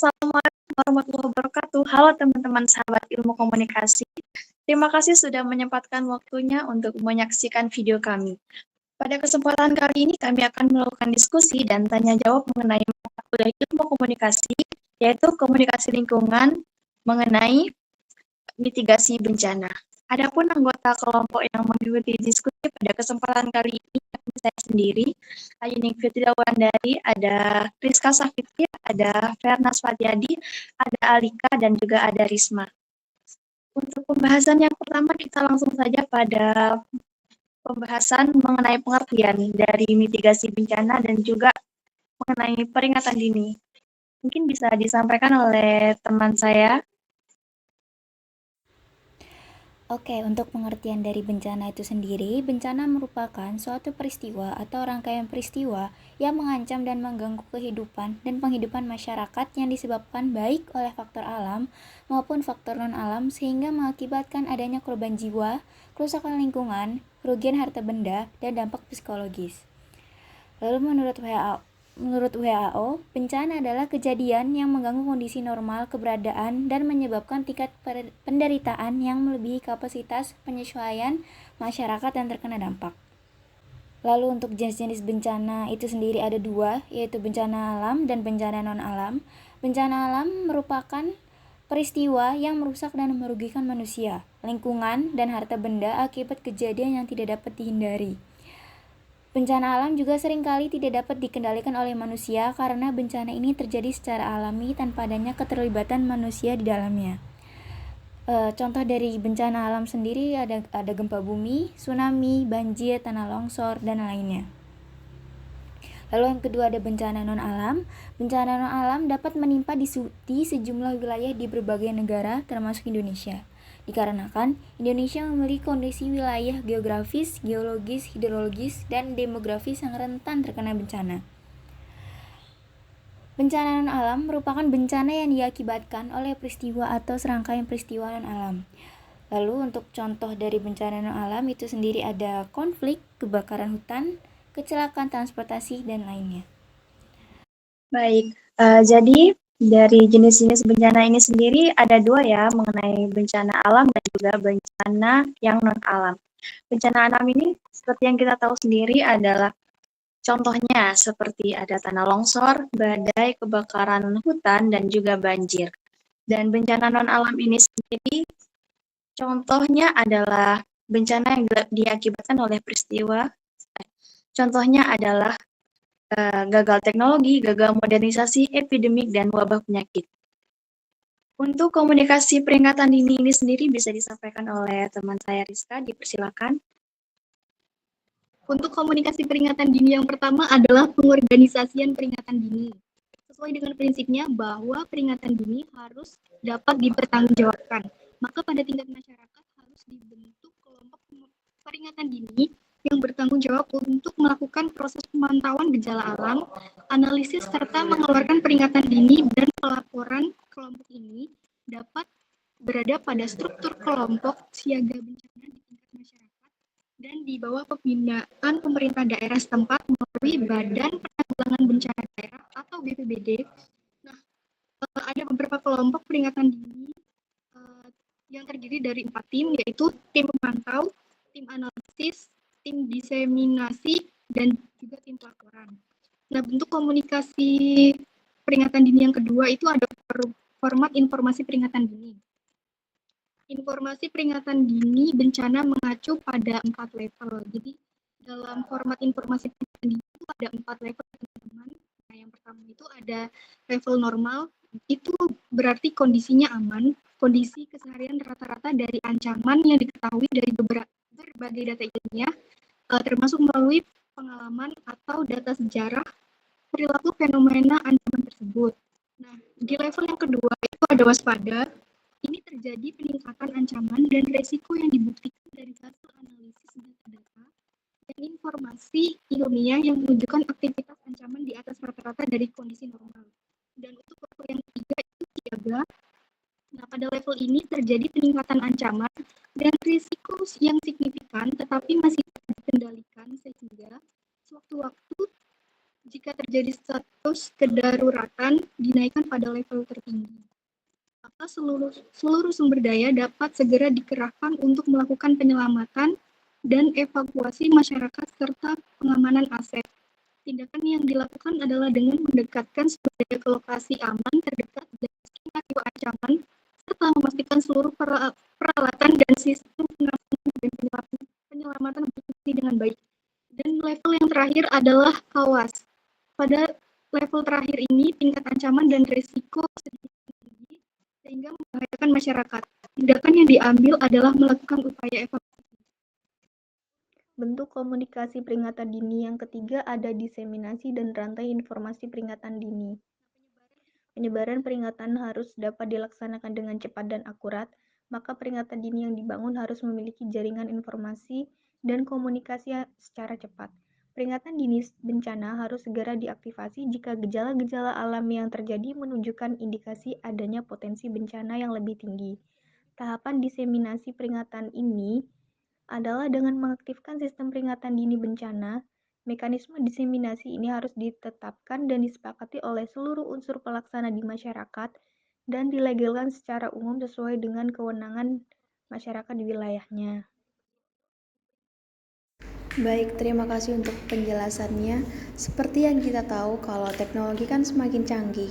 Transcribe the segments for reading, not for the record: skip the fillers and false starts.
Assalamualaikum warahmatullahi wabarakatuh. Halo teman-teman sahabat ilmu komunikasi. Terima kasih sudah menyempatkan waktunya untuk menyaksikan video kami. Pada kesempatan kali ini kami akan melakukan diskusi dan tanya jawab mengenai mata kuliah ilmu komunikasi, yaitu komunikasi lingkungan mengenai mitigasi bencana. Adapun anggota kelompok yang mengikuti diskusi pada kesempatan kali ini, saya sendiri, Ayuning Fitria Wandari, ada Rizka Safitri, ada Fernas Fatiadi, ada Alika, dan juga ada Risma. Untuk pembahasan yang pertama, kita langsung saja pada pembahasan mengenai pengertian dari mitigasi bencana dan juga mengenai peringatan dini. Mungkin bisa disampaikan oleh teman saya. Oke, untuk pengertian dari bencana itu sendiri, bencana merupakan suatu peristiwa atau rangkaian peristiwa yang mengancam dan mengganggu kehidupan dan penghidupan masyarakat yang disebabkan baik oleh faktor alam maupun faktor non-alam sehingga mengakibatkan adanya korban jiwa, kerusakan lingkungan, kerugian harta benda, dan dampak psikologis. Lalu Menurut WHO, bencana adalah kejadian yang mengganggu kondisi normal keberadaan dan menyebabkan tingkat penderitaan yang melebihi kapasitas penyesuaian masyarakat yang terkena dampak. Lalu untuk jenis-jenis bencana itu sendiri ada dua, yaitu bencana alam dan bencana non-alam. Bencana alam merupakan peristiwa yang merusak dan merugikan manusia, lingkungan, dan harta benda akibat kejadian yang tidak dapat dihindari. Bencana alam juga seringkali tidak dapat dikendalikan oleh manusia karena bencana ini terjadi secara alami tanpa adanya keterlibatan manusia di dalamnya. Contoh dari bencana alam sendiri ada gempa bumi, tsunami, banjir, tanah longsor, dan lainnya. Lalu yang kedua ada bencana non-alam. Bencana non-alam dapat menimpa di sejumlah wilayah di berbagai negara termasuk Indonesia. Dikarenakan Indonesia memiliki kondisi wilayah geografis, geologis, hidrologis, dan demografis yang rentan terkena bencana. Bencana non-alam merupakan bencana yang diakibatkan oleh peristiwa atau serangkaian peristiwa non-alam. Lalu untuk contoh dari bencana non-alam itu sendiri ada konflik, kebakaran hutan, kecelakaan transportasi, dan lainnya. Baik, jadi dari jenis-jenis bencana ini sendiri ada dua ya, mengenai bencana alam dan juga bencana yang non-alam. Bencana alam ini seperti yang kita tahu sendiri adalah contohnya seperti ada tanah longsor, badai, kebakaran hutan, dan juga banjir. Dan bencana non-alam ini sendiri contohnya adalah bencana yang diakibatkan oleh peristiwa. Contohnya adalah gagal teknologi, gagal modernisasi, epidemik, dan wabah penyakit. Untuk komunikasi peringatan dini ini sendiri bisa disampaikan oleh teman saya Rizka, dipersilakan. Untuk komunikasi peringatan dini yang pertama adalah pengorganisasian peringatan dini. Sesuai dengan prinsipnya bahwa peringatan dini harus dapat dipertanggungjawabkan. Maka pada tingkat masyarakat harus dibentuk kelompok peringatan dini yang bertanggung jawab untuk melakukan proses pemantauan gejala alam, analisis serta mengeluarkan peringatan dini dan pelaporan kelompok ini dapat berada pada struktur kelompok siaga bencana di tingkat masyarakat dan di bawah pembinaan pemerintah daerah setempat melalui Badan Penanggulangan Bencana Daerah atau BPBD. Nah, ada beberapa kelompok peringatan dini yang terdiri dari 4 tim, yaitu tim pemantau, tim analisis, tim diseminasi, dan juga tim pelaporan. Nah, bentuk komunikasi peringatan dini yang kedua itu ada format informasi peringatan dini. Informasi peringatan dini bencana mengacu pada 4 level. Jadi, dalam format informasi peringatan dini itu ada 4 level, teman-teman. Nah, yang pertama itu ada level normal, itu berarti kondisinya aman, kondisi keseharian rata-rata dari ancaman yang diketahui dari berbagai data ilmiah, termasuk melalui pengalaman atau data sejarah perilaku fenomena ancaman tersebut. Nah, di level yang kedua itu ada waspada. Ini terjadi peningkatan ancaman dan resiko yang dibuktikan dari hasil analisis data-data dan informasi ilmiah yang menunjukkan aktivitas ancaman di atas rata-rata dari kondisi normal. Dan untuk level yang ketiga itu siaga. Nah, pada level ini terjadi peningkatan ancaman dan risiko yang signifikan tetapi masih dikendalikan sehingga sewaktu-waktu jika jika terjadi status kedaruratan dinaikkan pada level tertinggi, maka seluruh sumber daya dapat segera dikerahkan untuk melakukan penyelamatan dan evakuasi masyarakat serta pengamanan aset. Tindakan yang dilakukan adalah dengan mendekatkan sumber daya ke lokasi aman terdekat dan skenario ancaman, serta memastikan seluruh peralatan dan sistem pengamanan dan penyelamatan berfungsi dengan baik. Dan level yang terakhir adalah kawas. Pada level terakhir ini, tingkat ancaman dan risiko sedikit tinggi sehingga membahayakan masyarakat. Tindakan yang diambil adalah melakukan upaya evakuasi. Bentuk komunikasi peringatan dini yang ketiga ada diseminasi dan rantai informasi peringatan dini. Penyebaran peringatan harus dapat dilaksanakan dengan cepat dan akurat, maka peringatan dini yang dibangun harus memiliki jaringan informasi dan komunikasi secara cepat. Peringatan dini bencana harus segera diaktifasi jika gejala-gejala alam yang terjadi menunjukkan indikasi adanya potensi bencana yang lebih tinggi. Tahapan diseminasi peringatan ini adalah dengan mengaktifkan sistem peringatan dini bencana. Mekanisme diseminasi ini harus ditetapkan dan disepakati oleh seluruh unsur pelaksana di masyarakat dan dilegalkan secara umum sesuai dengan kewenangan masyarakat di wilayahnya. Baik, terima kasih untuk penjelasannya. Seperti yang kita tahu kalau teknologi kan semakin canggih.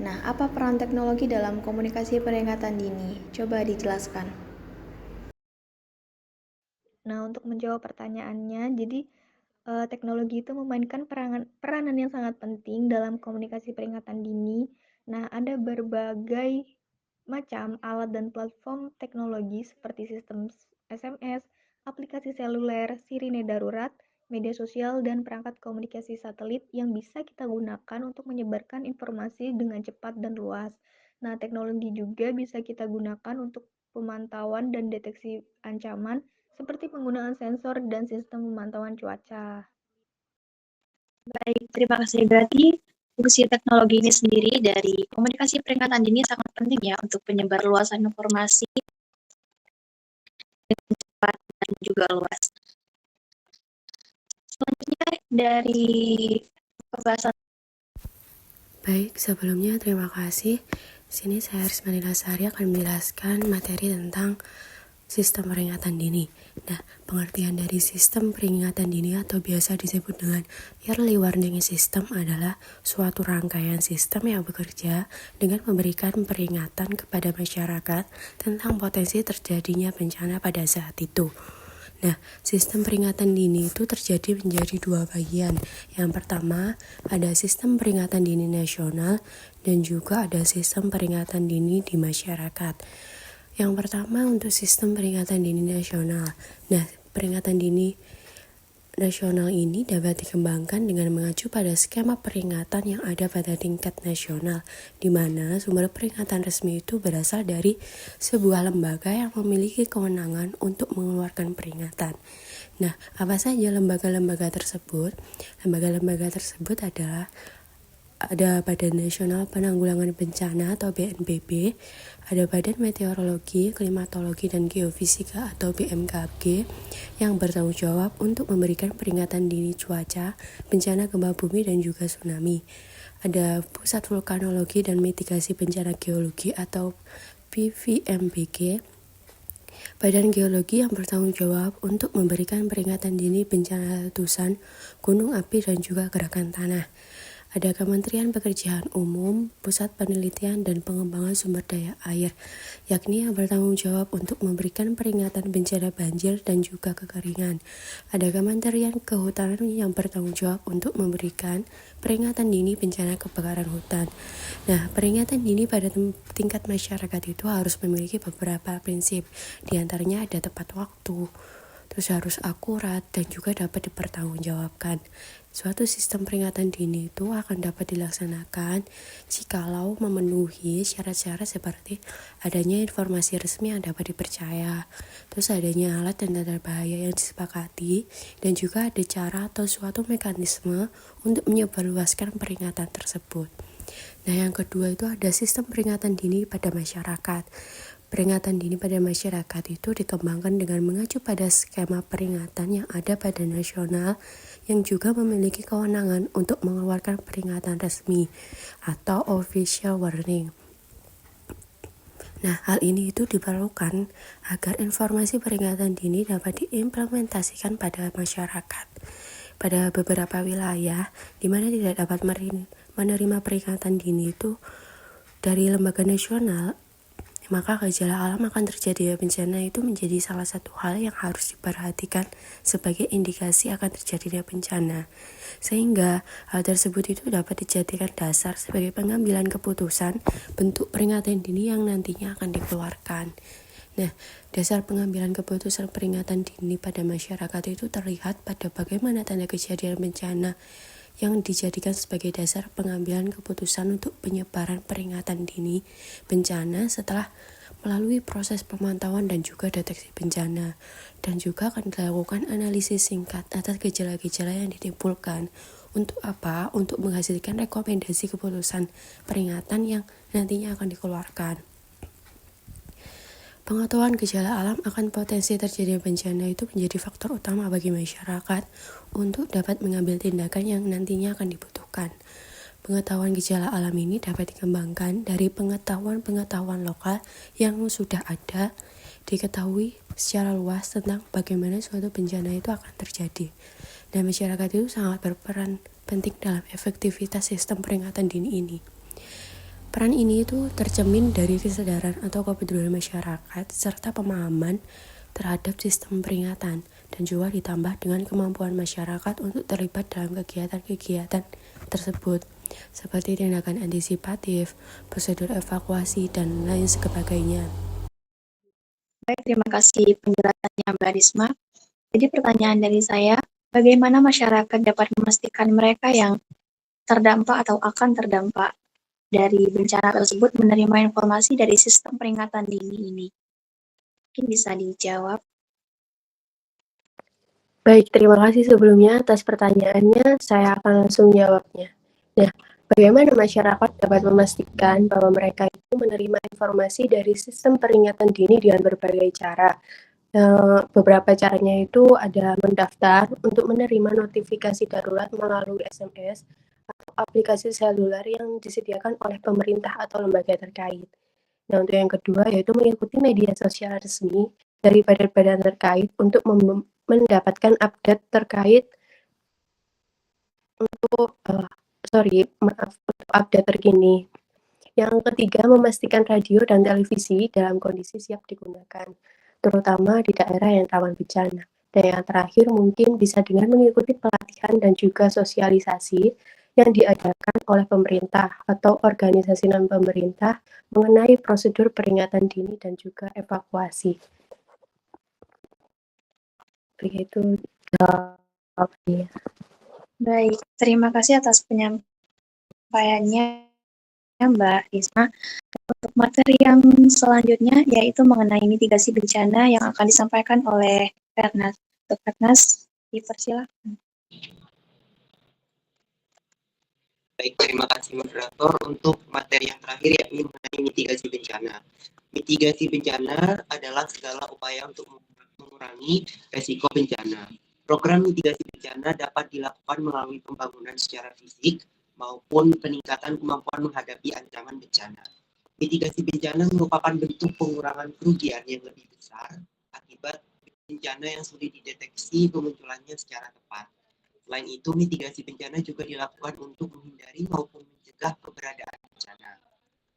Nah, apa peran teknologi dalam komunikasi peringatan dini? Coba dijelaskan. Nah, untuk menjawab pertanyaannya, jadi teknologi itu memainkan peranan yang sangat penting dalam komunikasi peringatan dini. Nah, ada berbagai macam alat dan platform teknologi seperti sistem SMS, aplikasi seluler, sirine darurat, media sosial, dan perangkat komunikasi satelit yang bisa kita gunakan untuk menyebarkan informasi dengan cepat dan luas. Nah, teknologi juga bisa kita gunakan untuk pemantauan dan deteksi ancaman seperti penggunaan sensor dan sistem pemantauan cuaca. Baik, terima kasih. Berarti fungsi teknologi ini sendiri dari komunikasi peringatan dini sangat penting ya untuk penyebar luasan informasi dengan cepat dan juga luas. Selanjutnya dari pembahasan. Baik, sebelumnya terima kasih. Sini saya Arisma Sari akan menjelaskan materi tentang sistem peringatan dini. Nah, pengertian dari sistem peringatan dini atau biasa disebut dengan early warning system adalah suatu rangkaian sistem yang bekerja dengan memberikan peringatan kepada masyarakat tentang potensi terjadinya bencana pada saat itu. Nah, sistem peringatan dini itu terjadi menjadi dua bagian. Yang pertama, ada sistem peringatan dini nasional dan juga ada sistem peringatan dini di masyarakat. Yang pertama untuk sistem peringatan dini nasional. Nah, peringatan dini nasional ini dapat dikembangkan dengan mengacu pada skema peringatan yang ada pada tingkat nasional, di mana sumber peringatan resmi itu berasal dari sebuah lembaga yang memiliki kewenangan untuk mengeluarkan peringatan. Nah, apa saja lembaga-lembaga tersebut? Lembaga-lembaga tersebut adalah ada Badan Nasional Penanggulangan Bencana atau BNPB, ada Badan Meteorologi, Klimatologi, dan Geofisika atau BMKG yang bertanggung jawab untuk memberikan peringatan dini cuaca, bencana gempa bumi, dan juga tsunami. Ada Pusat Vulkanologi dan Mitigasi Bencana Geologi atau PVMBG, Badan Geologi yang bertanggung jawab untuk memberikan peringatan dini bencana letusan, gunung api, dan juga gerakan tanah. Ada Kementerian Pekerjaan Umum, Pusat Penelitian dan Pengembangan Sumber Daya Air, yakni yang bertanggung jawab untuk memberikan peringatan bencana banjir dan juga kekeringan. Ada Kementerian Kehutanan yang bertanggung jawab untuk memberikan peringatan dini bencana kebakaran hutan. Nah, peringatan dini pada tingkat masyarakat itu harus memiliki beberapa prinsip. Di antaranya ada tepat waktu, terus harus akurat dan juga dapat dipertanggungjawabkan. Suatu sistem peringatan dini itu akan dapat dilaksanakan jikalau memenuhi syarat-syarat seperti adanya informasi resmi yang dapat dipercaya, terus adanya alat dan tanda bahaya yang disepakati, dan juga ada cara atau suatu mekanisme untuk menyebarluaskan peringatan tersebut. Nah, yang kedua itu ada sistem peringatan dini pada masyarakat. peringatan dini pada masyarakat itu dikembangkan dengan mengacu pada skema peringatan yang ada pada nasional yang juga memiliki kewenangan untuk mengeluarkan peringatan resmi atau official warning. Nah, hal ini itu diperlukan agar informasi peringatan dini dapat diimplementasikan pada masyarakat. Pada beberapa wilayah di mana tidak dapat menerima peringatan dini itu dari lembaga nasional, maka gejala alam akan terjadi bencana itu menjadi salah satu hal yang harus diperhatikan sebagai indikasi akan terjadinya bencana. Sehingga hal tersebut itu dapat dijadikan dasar sebagai pengambilan keputusan bentuk peringatan dini yang nantinya akan dikeluarkan. Nah, dasar pengambilan keputusan peringatan dini pada masyarakat itu terlihat pada bagaimana tanda kejadian bencana yang dijadikan sebagai dasar pengambilan keputusan untuk penyebaran peringatan dini bencana setelah melalui proses pemantauan dan juga deteksi bencana, dan juga akan dilakukan analisis singkat atas gejala-gejala yang ditimbulkan. Untuk apa? Untuk menghasilkan rekomendasi keputusan peringatan yang nantinya akan dikeluarkan. Pengetahuan gejala alam akan potensi terjadinya bencana itu menjadi faktor utama bagi masyarakat untuk dapat mengambil tindakan yang nantinya akan dibutuhkan. Pengetahuan gejala alam ini dapat dikembangkan dari pengetahuan lokal yang sudah ada, diketahui secara luas tentang bagaimana suatu bencana itu akan terjadi. Dan masyarakat itu sangat berperan penting dalam efektivitas sistem peringatan dini ini. Peran ini itu tercermin dari kesadaran atau kepedulian masyarakat serta pemahaman terhadap sistem peringatan, dan juga ditambah dengan kemampuan masyarakat untuk terlibat dalam kegiatan-kegiatan tersebut seperti tindakan antisipatif, prosedur evakuasi, dan lain sebagainya. Baik, terima kasih penjelasannya Mbak Risma. Jadi pertanyaan dari saya, bagaimana masyarakat dapat memastikan mereka yang terdampak atau akan terdampak dari bencana tersebut menerima informasi dari sistem peringatan dini ini? Mungkin bisa dijawab. Baik, terima kasih sebelumnya atas pertanyaannya. Saya akan langsung jawabnya. Nah, bagaimana masyarakat dapat memastikan bahwa mereka itu menerima informasi dari sistem peringatan dini dengan berbagai cara? Beberapa caranya itu ada mendaftar untuk menerima notifikasi darurat melalui SMS atau aplikasi seluler yang disediakan oleh pemerintah atau lembaga terkait. Nah, untuk yang kedua yaitu mengikuti media sosial resmi dari badan-badan terkait untuk mendapatkan update terkait untuk update terkini. Yang ketiga, memastikan radio dan televisi dalam kondisi siap digunakan, terutama di daerah yang rawan bencana. Dan yang terakhir mungkin bisa dengan mengikuti pelatihan dan juga sosialisasi yang diadakan oleh pemerintah atau organisasi non-pemerintah mengenai prosedur peringatan dini dan juga evakuasi. Begitu jawabnya. Baik, terima kasih atas penyampaiannya Mbak Risma. Untuk materi yang selanjutnya yaitu mengenai mitigasi bencana yang akan disampaikan oleh Fernas. Untuk Fernas, dipersilakan. Baik, terima kasih moderator. Untuk materi yang terakhir yakni mengenai mitigasi bencana. Mitigasi bencana adalah segala upaya untuk mengurangi resiko bencana. Program mitigasi bencana dapat dilakukan melalui pembangunan secara fisik maupun peningkatan kemampuan menghadapi ancaman bencana. Mitigasi bencana merupakan bentuk pengurangan kerugian yang lebih besar akibat bencana yang sulit dideteksi kemunculannya secara tepat. Selain itu, mitigasi bencana juga dilakukan untuk menghindari maupun mencegah keberadaan bencana.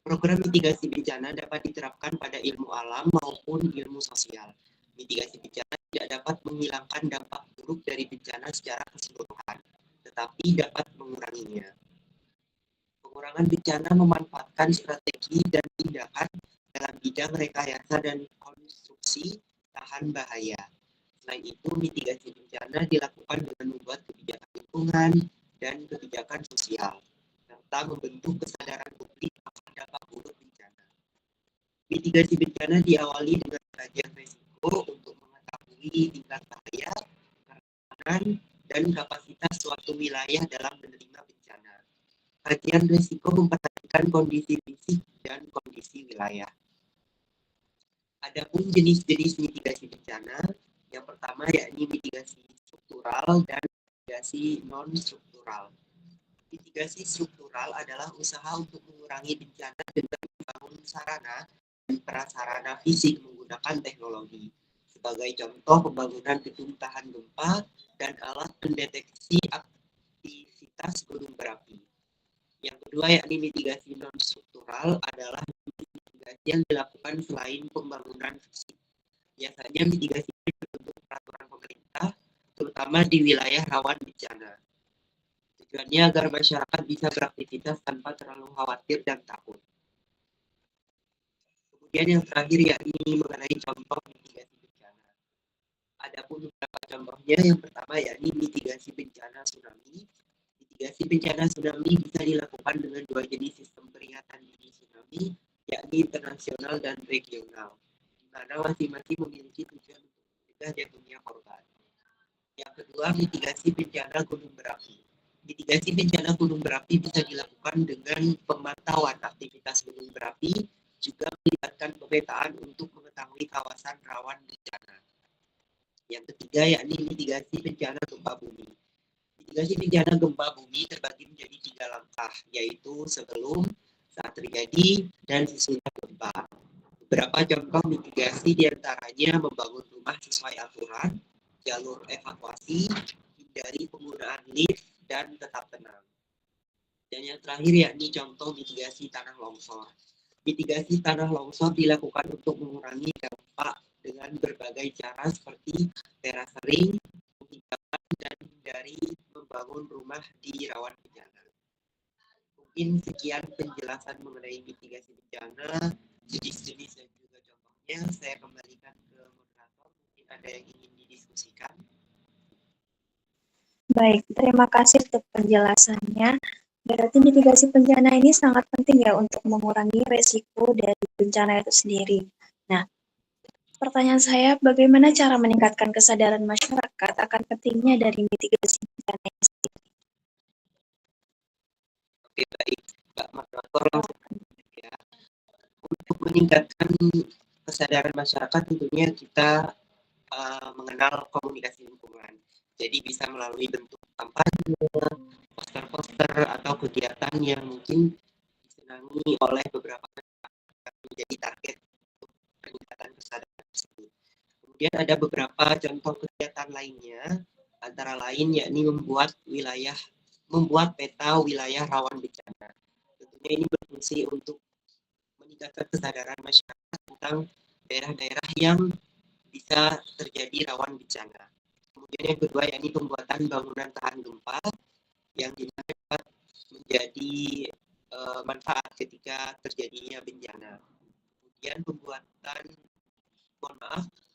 Program mitigasi bencana dapat diterapkan pada ilmu alam maupun ilmu sosial. Mitigasi bencana tidak dapat menghilangkan dampak buruk dari bencana secara keseluruhan, tetapi dapat menguranginya. Pengurangan bencana memanfaatkan strategi dan tindakan dalam bidang rekayasa dan konstruksi tahan bahaya. Selain itu, mitigasi bencana dilakukan dengan membuat kebijakan lingkungan dan kebijakan sosial, serta membentuk kesadaran publik akan dampak buruk bencana. Mitigasi bencana diawali dengan kajian risiko untuk mengetahui tingkat bahaya, kerawanan, dan kapasitas suatu wilayah dalam menerima bencana. Kajian risiko memperhatikan kondisi fisik dan kondisi wilayah. Adapun jenis-jenis mitigasi bencana, yang pertama yakni mitigasi struktural dan mitigasi non-struktural. Mitigasi struktural adalah usaha untuk mengurangi bencana dengan membangun sarana dan prasarana fisik menggunakan teknologi. Sebagai contoh, pembangunan gedung tahan gempa dan alat pendeteksi aktivitas gunung berapi. Yang kedua yakni mitigasi non-struktural adalah mitigasi yang dilakukan selain pembangunan fisik. Biasanya mitigasi berbentuk peraturan pemerintah, terutama di wilayah rawan bencana. Tujuannya agar masyarakat bisa beraktivitas tanpa terlalu khawatir dan takut. Kemudian yang terakhir yakni mengenai contoh mitigasi bencana. Adapun beberapa contohnya, yang pertama yakni mitigasi bencana tsunami. Mitigasi bencana tsunami bisa dilakukan dengan dua jenis sistem peringatan dini tsunami, yakni internasional dan regional, di mana masing-masing memiliki tujuan untuk mencegah jatuhnya korban. Yang kedua, mitigasi bencana gunung berapi. Mitigasi bencana gunung berapi bisa dilakukan dengan pemantauan aktivitas gunung berapi, juga melibatkan pemetaan untuk mengetahui kawasan rawan bencana. Yang ketiga yakni mitigasi bencana gempa bumi. Mitigasi bencana gempa bumi terbagi menjadi 3 langkah, yaitu sebelum, saat terjadi, dan sesudah gempa. Beberapa contoh mitigasi diantaranya membangun rumah sesuai aturan, jalur evakuasi, hindari penggunaan lift, dan tetap tenang. Dan yang terakhir yakni contoh mitigasi tanah longsor. Mitigasi tanah longsor dilakukan untuk mengurangi dampak dengan berbagai cara seperti terasering, penghijauan, dan hindari membangun rumah di rawan bencana. Mungkin sekian penjelasan mengenai mitigasi bencana, jenis-jenis dan juga contohnya. Saya kembalikan ke moderator. Mungkin ada yang ingin didiskusikan. Baik, terima kasih untuk penjelasannya. Berarti mitigasi bencana ini sangat penting ya untuk mengurangi resiko dari bencana itu sendiri. Nah, pertanyaan saya, bagaimana cara meningkatkan kesadaran masyarakat akan pentingnya dari mitigasi bencana ini sendiri? Oke, baik, Pak Moderator, langsung ya. Untuk meningkatkan kesadaran masyarakat, tentunya kita mengenal komunikasi lingkungan. Jadi bisa melalui bentuk kampanye, poster-poster, atau kegiatan yang mungkin disenangi oleh beberapa masyarakat yang menjadi target untuk peningkatan kesadaran tersebut. Kemudian ada beberapa contoh kegiatan lainnya, antara lain yakni membuat peta wilayah rawan bencana. Tentunya ini berfungsi untuk meningkatkan kesadaran masyarakat tentang daerah-daerah yang bisa terjadi rawan bencana. Kemudian yang kedua yakni pembuatan bangunan tahan gempa yang dimana dapat menjadi manfaat ketika terjadinya bencana. Kemudian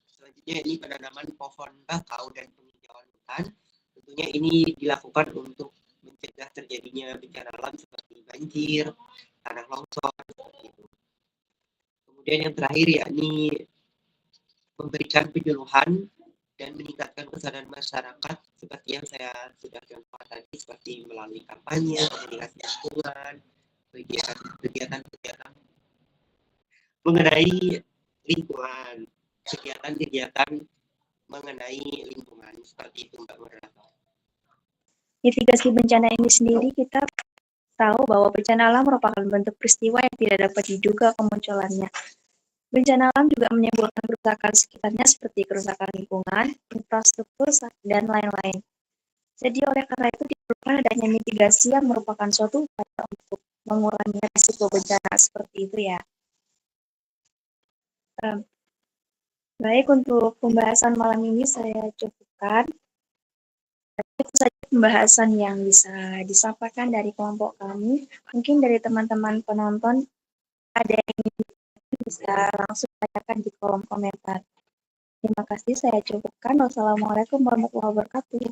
selanjutnya ini penanaman pohon bakau dan penghijauan hutan. Tentunya ini dilakukan untuk mencegah terjadinya bencana alam seperti banjir, tanah longsor, seperti itu. Kemudian yang terakhir yakni memberikan penyuluhan dan meningkatkan kesadaran masyarakat seperti yang saya sudah contohkan tadi, seperti melalui kampanye, komunikasi lingkungan, kegiatan-kegiatan mengenai lingkungan, kegiatan-kegiatan mengenai lingkungan, seperti itu Mbak Moderator. Mitigasi bencana ini sendiri kita tahu bahwa bencana alam merupakan bentuk peristiwa yang tidak dapat diduga kemunculannya. Bencana alam juga menimbulkan kerusakan sekitarnya seperti kerusakan lingkungan, infrastruktur, dan lain-lain. Jadi oleh karena itu diperlukan adanya mitigasi yang merupakan suatu upaya untuk mengurangi risiko bencana seperti itu ya. Baik, untuk pembahasan malam ini saya cukupkan. Itu saja pembahasan yang bisa disampaikan dari kelompok kami. Mungkin dari teman-teman penonton ada yang ingin bisa langsung tanyakan di kolom komentar. Terima kasih, saya cukupkan. Wassalamualaikum warahmatullahi wabarakatuh.